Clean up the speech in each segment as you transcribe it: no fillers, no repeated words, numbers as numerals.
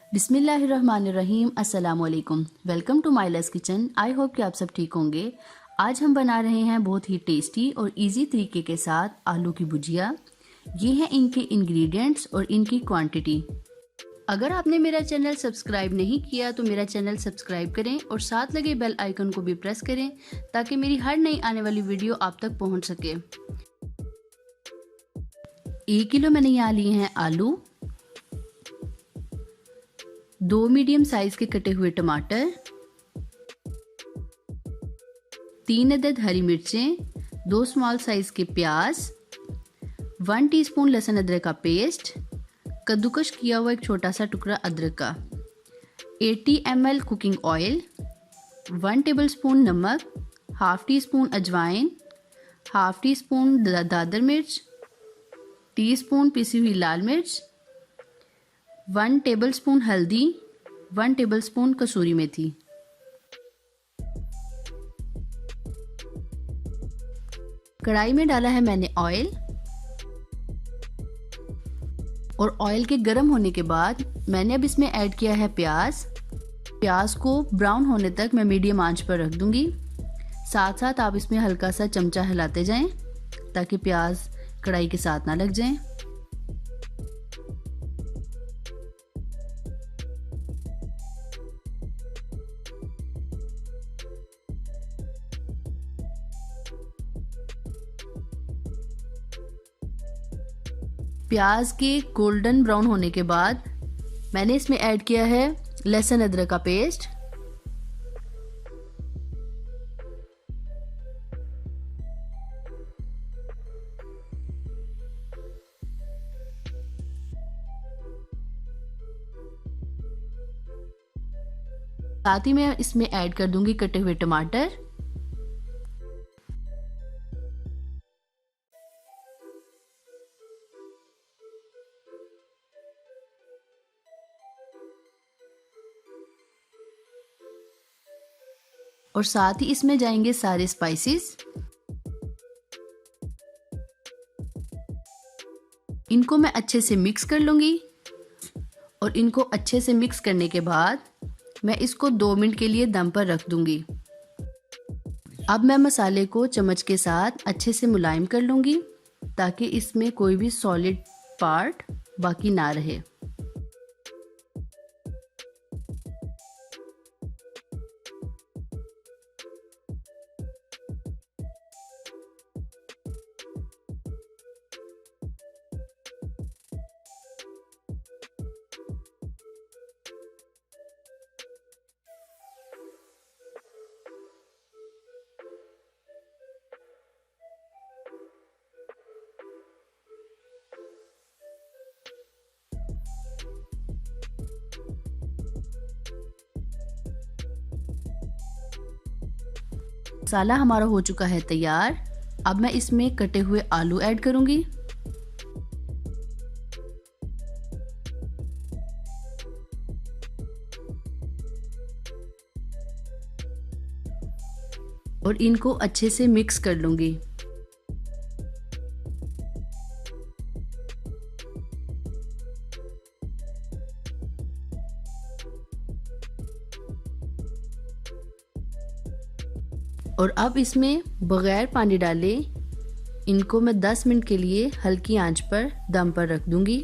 बिस्मिल्लाहिर्रहमानिर्रहीम। अस्सलाम वालेकुम। Welcome to my less kitchen. I hope कि आप सब ठीक होंगे। आज हम बना रहे हैं बहुत ही टेस्टी और इजी तरीके के साथ आलू की भुजिया। ये हैं इनके इंग्रेडिएंट्स और इनकी क्वांटिटी। अगर आपने मेरा चैनल सब्सक्राइब नहीं किया तो मेरा चैनल सब्सक्राइब करें और साथ लगे बेल आइकन को भी प्रेस करें ताकि मेरी हर नई आने वाली वीडियो आप तक पहुंच सके। 1 किलो मैंने यहाँ लिए हैं आलू, 2 मीडियम साइज के कटे हुए टमाटर, 3 अदद हरी मिर्चें, 2 स्मॉल साइज के प्याज, 1 टीस्पून लहसुन अदरक का पेस्ट, कद्दूकश किया हुआ एक छोटा सा टुकड़ा अदरक का, 80 ml कुकिंग ऑयल, 1 टेबलस्पून नमक, हाफ टी स्पून अजवाइन, हाफ टी स्पून दादर मिर्च, टीस्पून पिसी हुई लाल मिर्च, 1 टेबलस्पून हल्दी, 1 टेबलस्पून कसूरी मेथी। कढ़ाई में डाला है मैंने ऑयल और ऑयल के गर्म होने के बाद मैंने अब इसमें ऐड किया है प्याज। प्याज को ब्राउन होने तक मैं मीडियम आंच पर रख दूंगी। साथ साथ आप इसमें हल्का सा चमचा हिलाते जाएं ताकि प्याज कढ़ाई के साथ ना लग जाएं। प्याज के गोल्डन ब्राउन होने के बाद मैंने इसमें ऐड किया है लहसुन अदरक का पेस्ट। साथ ही मैं इसमें ऐड कर दूंगी कटे हुए टमाटर। और साथ ही इसमें जाएंगे सारे स्पाइसेस। इनको मैं अच्छे से मिक्स कर लूंगी और इनको अच्छे से मिक्स करने के बाद मैं इसको 2 मिनट के लिए दम पर रख दूंगी। अब मैं मसाले को चम्मच के साथ अच्छे से मुलायम कर लूंगी ताकि इसमें कोई भी सॉलिड पार्ट बाकी ना रहे। मसाला हमारा हो चुका है तैयार। अब मैं इसमें कटे हुए आलू ऐड करूंगी। और इनको अच्छे से मिक्स कर लूंगी। और अब इसमें बगैर पानी डाले इनको मैं 10 मिनट के लिए हल्की आंच पर दम पर रख दूंगी।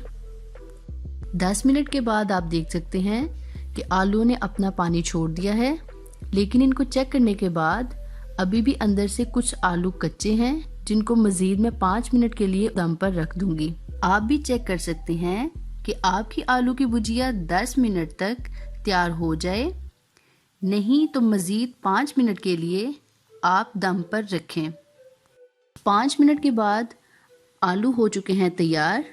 10 मिनट के बाद आप देख सकते हैं कि आलू ने अपना पानी छोड़ दिया है, लेकिन इनको चेक करने के बाद अभी भी अंदर से कुछ आलू कच्चे हैं जिनको मजीद मैं 5 मिनट के लिए दम पर रख दूंगी। आप भी चेक कर सकते हैं कि आपकी आलू की भुजिया 10 मिनट तक तैयार हो जाए, नहीं तो मजीद 5 मिनट के लिए आप दम पर रखें। 5 मिनट के बाद आलू हो चुके हैं तैयार।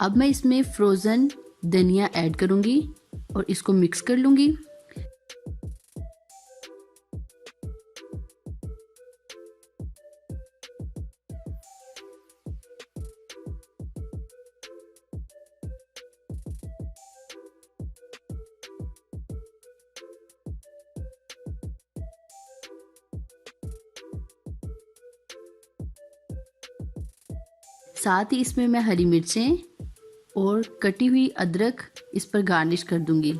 अब मैं इसमें फ्रोज़न धनिया ऐड करूंगी और इसको मिक्स कर लूंगी। साथ ही इसमें मैं हरी मिर्चें और कटी हुई अदरक इस पर गार्निश कर दूंगी।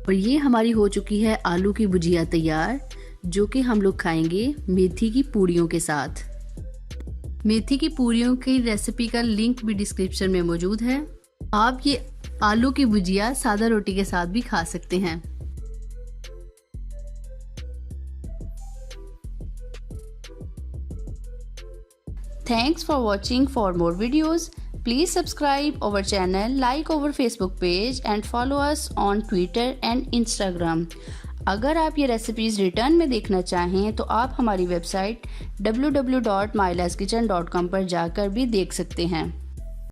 और ये हमारी हो चुकी है आलू की भुजिया तैयार, जो कि हम लोग खाएंगे मेथी की पूड़ियों के साथ। मेथी की पूड़ियों की रेसिपी का लिंक भी डिस्क्रिप्शन में मौजूद है। आप ये आलू की भुजिया सादा रोटी के साथ भी खा सकते हैं। Thanks for watching. For more videos, please subscribe our channel, like our Facebook page and follow us on Twitter and Instagram. अगर आप ये रेसिपीज़ रिटर्न में देखना चाहें तो आप हमारी वेबसाइट www.mylaskitchen.com पर जाकर भी देख सकते हैं।